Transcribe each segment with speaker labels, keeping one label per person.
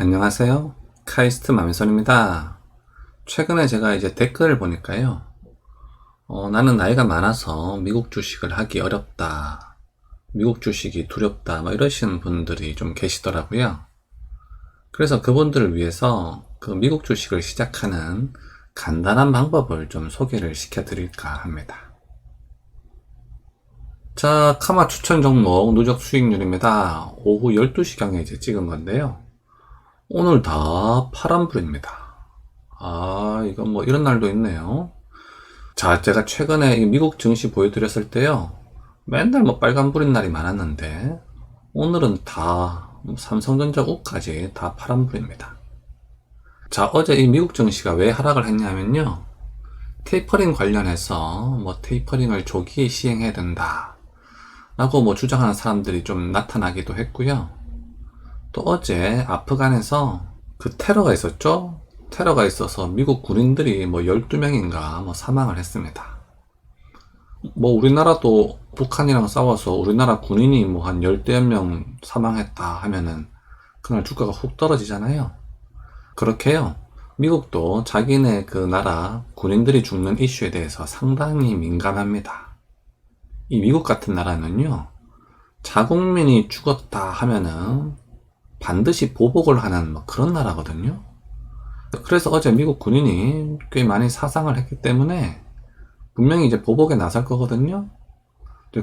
Speaker 1: 안녕하세요. 카이스트 맘선입니다. 최근에 제가 이제 댓글을 보니까요. 나는 나이가 많아서 미국 주식을 하기 어렵다. 미국 주식이 두렵다. 뭐 이러시는 분들이 좀 계시더라고요. 그래서 그분들을 위해서 그 미국 주식을 시작하는 간단한 방법을 좀 소개를 시켜드릴까 합니다. 자, 카마 추천 종목 누적 수익률입니다. 오후 12시경에 이제 찍은 건데요. 오늘 다 파란불입니다. 이건 뭐 이런 날도 있네요. 자, 제가 최근에 이 미국 증시 보여드렸을 때요. 맨날 뭐 빨간불인 날이 많았는데, 오늘은 다 삼성전자 우까지 다 파란불입니다. 자, 어제 이 미국 증시가 왜 하락을 했냐면요. 테이퍼링 관련해서 뭐 테이퍼링을 조기에 시행해야 된다. 라고 뭐 주장하는 사람들이 좀 나타나기도 했고요. 또 어제 아프간에서 그 테러가 있었죠? 테러가 있어서 미국 군인들이 뭐 12명인가 뭐 사망을 했습니다. 뭐 우리나라도 북한이랑 싸워서 우리나라 군인이 뭐 한 10대 명 사망했다 하면은 그날 주가가 훅 떨어지잖아요. 그렇게요. 미국도 자기네 그 나라 군인들이 죽는 이슈에 대해서 상당히 민감합니다. 이 미국 같은 나라는요. 자국민이 죽었다 하면은 반드시 보복을 하는 뭐 그런 나라거든요. 그래서 어제 미국 군인이 꽤 많이 사상을 했기 때문에 분명히 이제 보복에 나설 거거든요.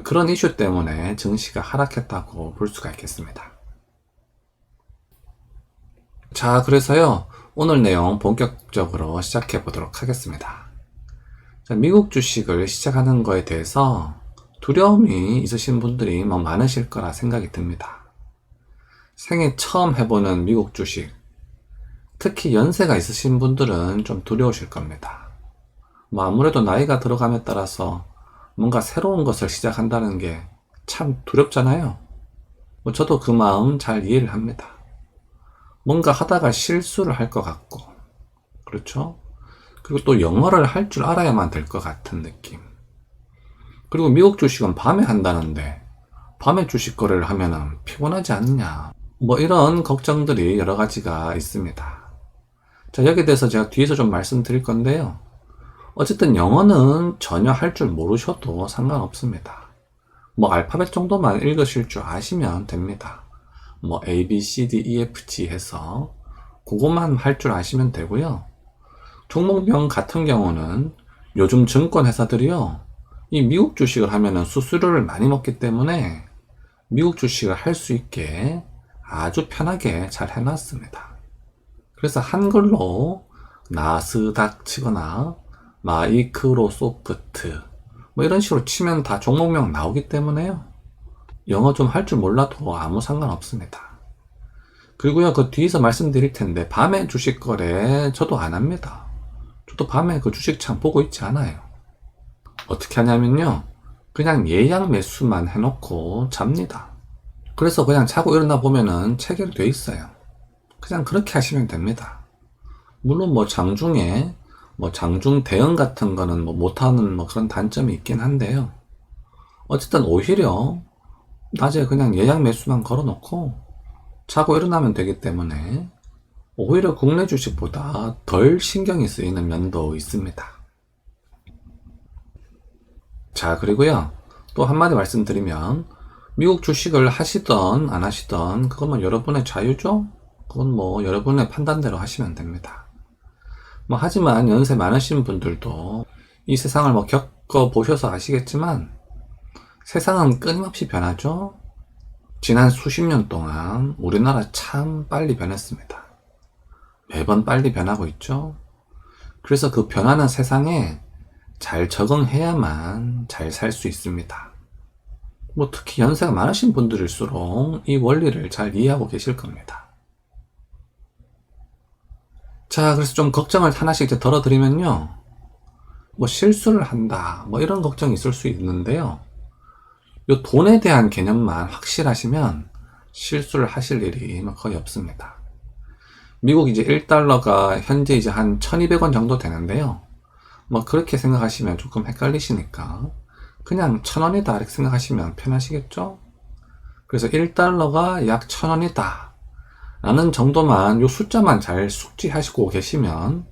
Speaker 1: 그런 이슈 때문에 증시가 하락했다고 볼 수가 있겠습니다. 자, 그래서요, 오늘 내용 본격적으로 시작해 보도록 하겠습니다. 자, 미국 주식을 시작하는 거에 대해서 두려움이 있으신 분들이 뭐 많으실 거라 생각이 듭니다. 생애 처음 해보는 미국 주식, 특히 연세가 있으신 분들은 좀 두려우실 겁니다. 뭐 아무래도 나이가 들어감에 따라서 뭔가 새로운 것을 시작한다는 게 참 두렵잖아요. 뭐 저도 그 마음 잘 이해를 합니다. 뭔가 하다가 실수를 할 것 같고, 그렇죠? 그리고 또 영어를 할 줄 알아야만 될 것 같은 느낌. 그리고 미국 주식은 밤에 한다는데 밤에 주식 거래를 하면은 피곤하지 않느냐, 뭐 이런 걱정들이 여러 가지가 있습니다. 자, 여기에 대해서 제가 뒤에서 좀 말씀드릴 건데요. 어쨌든 영어는 전혀 할 줄 모르셔도 상관없습니다. 뭐 알파벳 정도만 읽으실 줄 아시면 됩니다. 뭐 A, B, C, D, E, F, G 해서 그것만 할 줄 아시면 되고요. 종목명 같은 경우는 요즘 증권 회사들이요. 이 미국 주식을 하면은 수수료를 많이 먹기 때문에 미국 주식을 할 수 있게 아주 편하게 잘 해놨습니다. 그래서 한글로 나스닥 치거나 마이크로소프트 뭐 이런 식으로 치면 다 종목명 나오기 때문에요. 영어 좀 할 줄 몰라도 아무 상관없습니다. 그리고요, 그 뒤에서 말씀드릴 텐데 밤에 주식 거래 저도 안 합니다. 저도 밤에 그 주식창 보고 있지 않아요. 어떻게 하냐면요, 그냥 예약 매수만 해놓고 잡니다. 그래서 그냥 자고 일어나 보면은 체결돼 있어요. 그냥 그렇게 하시면 됩니다. 물론 뭐 장중에 뭐 장중 대응 같은 거는 뭐 못하는 뭐 그런 단점이 있긴 한데요. 어쨌든 오히려 낮에 그냥 예약 매수만 걸어놓고 자고 일어나면 되기 때문에 오히려 국내 주식보다 덜 신경이 쓰이는 면도 있습니다. 자, 그리고요, 또 한마디 말씀드리면 미국 주식을 하시던 안 하시던 그건 여러분의 자유죠. 그건 뭐 여러분의 판단대로 하시면 됩니다. 뭐 하지만 연세 많으신 분들도 이 세상을 뭐 겪어보셔서 아시겠지만 세상은 끊임없이 변하죠. 지난 수십 년 동안 우리나라 참 빨리 변했습니다. 매번 빨리 변하고 있죠. 그래서 그 변하는 세상에 잘 적응해야만 잘 살 수 있습니다. 뭐 특히 연세가 많으신 분들일수록 이 원리를 잘 이해하고 계실 겁니다. 자, 그래서 좀 걱정을 하나씩 이제 덜어드리면요. 뭐 실수를 한다, 뭐 이런 걱정이 있을 수 있는데요. 요 돈에 대한 개념만 확실하시면 실수를 하실 일이 거의 없습니다. 미국 이제 1달러가 현재 이제 한 1200원 정도 되는데요. 뭐 그렇게 생각하시면 조금 헷갈리시니까 그냥 1000원이다 이렇게 생각하시면 편하시겠죠? 그래서 1달러가 약 1000원이다 라는 정도만, 요 숫자만 잘 숙지하시고 계시면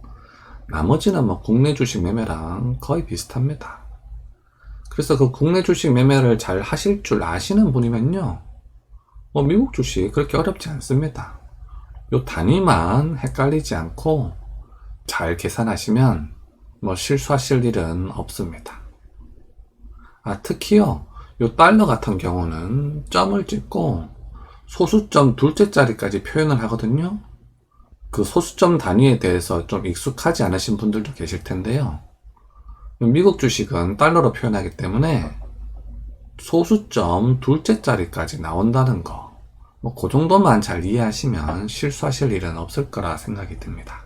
Speaker 1: 나머지는 뭐 국내 주식 매매랑 거의 비슷합니다. 그래서 그 국내 주식 매매를 잘 하실 줄 아시는 분이면요, 뭐 미국 주식 그렇게 어렵지 않습니다. 요 단위만 헷갈리지 않고 잘 계산하시면 뭐 실수하실 일은 없습니다. 특히요, 요 달러 같은 경우는 점을 찍고 소수점 둘째 자리까지 표현을 하거든요. 그 소수점 단위에 대해서 좀 익숙하지 않으신 분들도 계실 텐데요. 미국 주식은 달러로 표현하기 때문에 소수점 둘째 자리까지 나온다는 거, 뭐 그 정도만 잘 이해하시면 실수하실 일은 없을 거라 생각이 듭니다.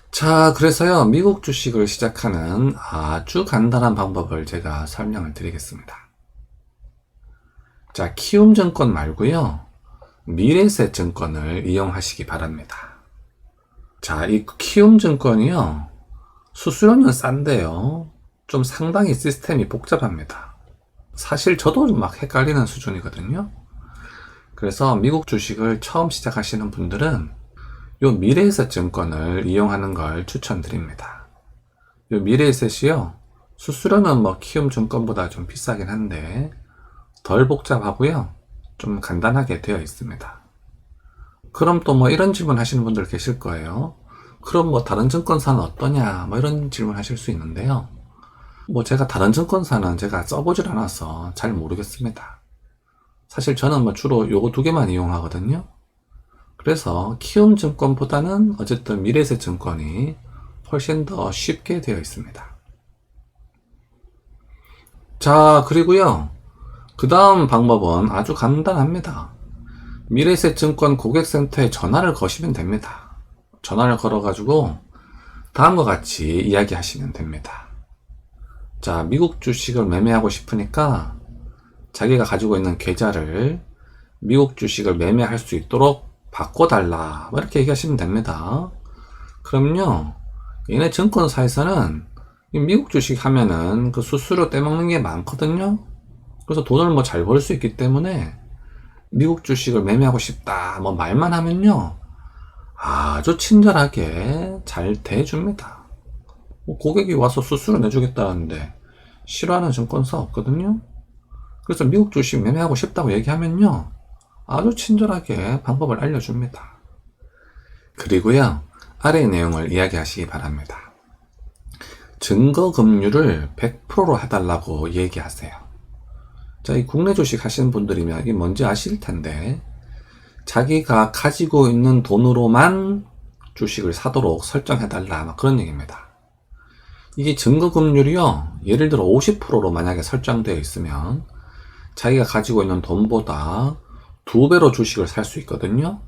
Speaker 1: 자, 그래서요, 미국 주식을 시작하는 아주 간단한 방법을 제가 설명을 드리겠습니다. 자, 키움증권 말고요, 미래에셋증권을 이용하시기 바랍니다. 자, 이 키움증권이요, 수수료는 싼데요, 좀 상당히 시스템이 복잡합니다. 사실 저도 막 헷갈리는 수준이거든요. 그래서 미국 주식을 처음 시작하시는 분들은 요 미래에셋증권을 이용하는 걸 추천드립니다. 요 미래에셋이요, 수수료는 뭐 키움증권보다 좀 비싸긴 한데 덜 복잡하고요, 좀 간단하게 되어 있습니다. 그럼 또 뭐 이런 질문 하시는 분들 계실 거예요. 그럼 뭐 다른 증권사는 어떠냐, 뭐 이런 질문 하실 수 있는데요. 뭐 제가 다른 증권사는 제가 써보질 않아서 잘 모르겠습니다. 사실 저는 뭐 주로 요거 두 개만 이용하거든요. 그래서 키움증권보다는 어쨌든 미래에셋증권이 훨씬 더 쉽게 되어 있습니다. 자, 그리고요, 그 다음 방법은 아주 간단합니다. 미래에셋증권 고객센터에 전화를 거시면 됩니다. 전화를 걸어가지고 다음과 같이 이야기하시면 됩니다. 자, 미국 주식을 매매하고 싶으니까 자기가 가지고 있는 계좌를 미국 주식을 매매할 수 있도록 바꿔달라, 뭐 이렇게 얘기하시면 됩니다. 그럼요, 얘네 증권사에서는 미국 주식 하면은 그 수수료 떼먹는 게 많거든요. 그래서 돈을 뭐 잘 벌 수 있기 때문에 미국 주식을 매매하고 싶다, 뭐 말만 하면요, 아주 친절하게 잘 대줍니다. 뭐 고객이 와서 수수료 내주겠다는데 싫어하는 증권사 없거든요. 그래서 미국 주식 매매하고 싶다고 얘기하면요, 아주 친절하게 방법을 알려줍니다. 그리고요, 아래의 내용을 이야기하시기 바랍니다. 증거금융을 100%로 해달라고 얘기하세요. 자, 이 국내 주식 하시는 분들이면 이게 뭔지 아실 텐데, 자기가 가지고 있는 돈으로만 주식을 사도록 설정해달라, 그런 얘기입니다. 이게 증거금융이요, 예를 들어 50%로 만약에 설정되어 있으면 자기가 가지고 있는 돈보다 2배로 주식을 살 수 있거든요.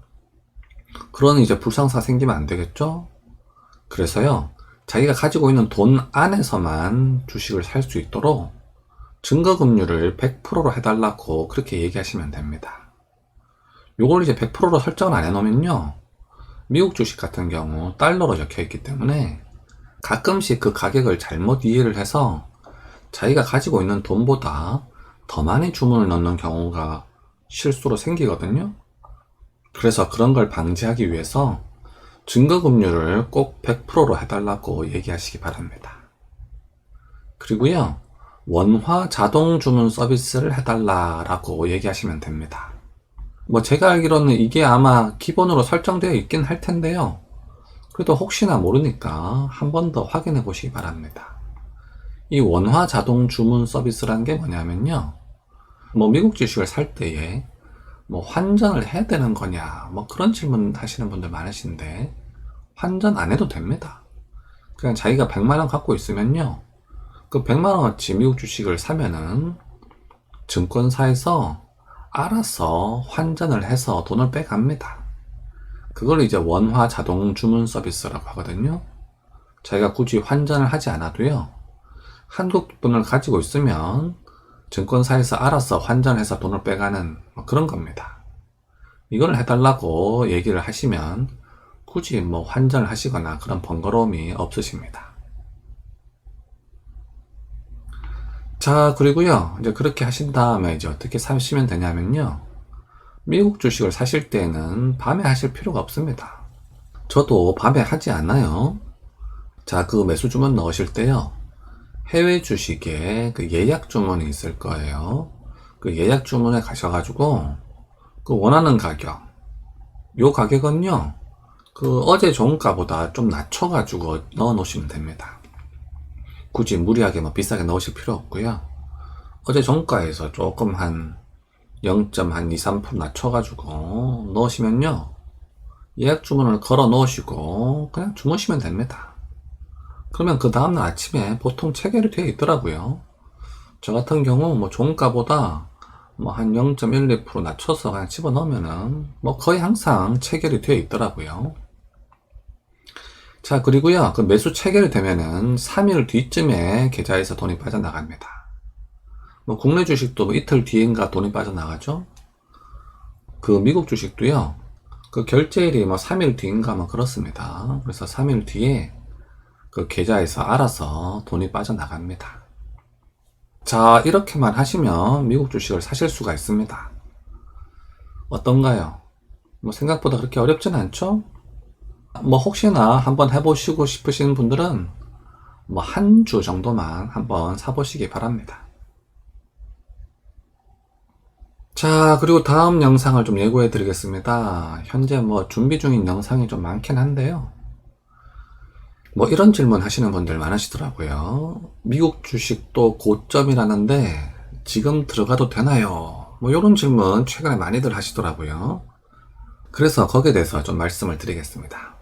Speaker 1: 그러니 이제 불상사 생기면 안 되겠죠? 그래서요, 자기가 가지고 있는 돈 안에서만 주식을 살 수 있도록 증거금융을 100%로 해달라고 그렇게 얘기하시면 됩니다. 요걸 이제 100%로 설정을 안 해놓으면요, 미국 주식 같은 경우 달러로 적혀 있기 때문에 가끔씩 그 가격을 잘못 이해를 해서 자기가 가지고 있는 돈보다 더 많이 주문을 넣는 경우가 실수로 생기거든요. 그래서 그런 걸 방지하기 위해서 증거금융을 꼭 100%로 해달라고 얘기하시기 바랍니다. 그리고요, 원화 자동 주문 서비스를 해달라고 얘기하시면 됩니다. 뭐 제가 알기로는 이게 아마 기본으로 설정되어 있긴 할 텐데요, 그래도 혹시나 모르니까 한 번 더 확인해 보시기 바랍니다. 이 원화 자동 주문 서비스라는 게 뭐냐면요, 뭐 미국 주식을 살 때에 뭐 환전을 해야 되는 거냐, 뭐 그런 질문 하시는 분들 많으신데 환전 안 해도 됩니다. 그냥 자기가 100만원 갖고 있으면요, 그 100만원어치 미국 주식을 사면은 증권사에서 알아서 환전을 해서 돈을 빼갑니다. 그걸 이제 원화 자동 주문 서비스라고 하거든요. 자기가 굳이 환전을 하지 않아도요, 한국 돈을 가지고 있으면 증권사에서 알아서 환전해서 돈을 빼가는 뭐 그런 겁니다. 이걸 해달라고 얘기를 하시면 굳이 뭐 환전을 하시거나 그런 번거로움이 없으십니다. 자, 그리고요, 이제 그렇게 하신 다음에 이제 어떻게 사시면 되냐면요, 미국 주식을 사실 때는 밤에 하실 필요가 없습니다. 저도 밤에 하지 않아요. 자, 그 매수 주문 넣으실 때요. 해외 주식에 그 예약 주문이 있을 거예요. 그 예약 주문에 가셔가지고 그 원하는 가격, 요 가격은요, 그 어제 종가보다 좀 낮춰가지고 넣어 놓으시면 됩니다. 굳이 무리하게 뭐 비싸게 넣으실 필요 없고요. 어제 종가에서 조금 한 0.2, 3% 낮춰가지고 넣으시면요, 예약 주문을 걸어 놓으시고 그냥 주무시면 됩니다. 그러면 그 다음날 아침에 보통 체결이 되어 있더라고요. 저 같은 경우 뭐 종가보다 뭐 한 0.1, 2% 낮춰서 그냥 집어 넣으면은 뭐 거의 항상 체결이 되어 있더라고요. 자, 그리고요, 그 매수 체결이 되면은 3일 뒤쯤에 계좌에서 돈이 빠져나갑니다. 뭐 국내 주식도 뭐 이틀 뒤인가 돈이 빠져나가죠. 그 미국 주식도요, 그 결제일이 뭐 3일 뒤인가 뭐 그렇습니다. 그래서 3일 뒤에 그 계좌에서 알아서 돈이 빠져나갑니다. 자, 이렇게만 하시면 미국 주식을 사실 수가 있습니다. 어떤가요? 뭐 생각보다 그렇게 어렵진 않죠? 뭐 혹시나 한번 해보시고 싶으신 분들은 뭐 한 주 정도만 한번 사보시기 바랍니다. 자, 그리고 다음 영상을 좀 예고해 드리겠습니다. 현재 뭐 준비 중인 영상이 좀 많긴 한데요. 뭐 이런 질문 하시는 분들 많으시더라고요. 미국 주식도 고점이라는데 지금 들어가도 되나요? 뭐 이런 질문 최근에 많이들 하시더라고요. 그래서 거기에 대해서 좀 말씀을 드리겠습니다.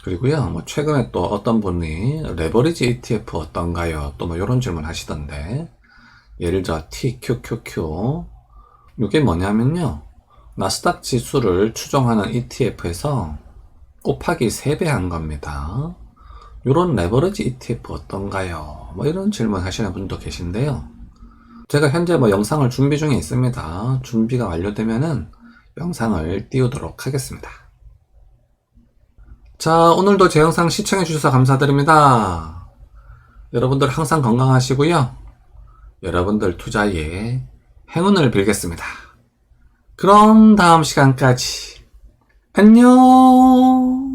Speaker 1: 그리고요, 뭐 최근에 또 어떤 분이 레버리지 ETF 어떤가요? 또 뭐 이런 질문 하시던데, 예를 들어 TQQQ, 이게 뭐냐면요, 나스닥 지수를 추종하는 ETF에서 곱하기 3배 한 겁니다. 이런 레버리지 ETF 어떤가요? 뭐 이런 질문 하시는 분도 계신데요. 제가 현재 뭐 영상을 준비 중에 있습니다. 준비가 완료되면은 영상을 띄우도록 하겠습니다. 자, 오늘도 제 영상 시청해 주셔서 감사드립니다. 여러분들 항상 건강하시고요. 여러분들 투자에 행운을 빌겠습니다. 그럼 다음 시간까지 안녕.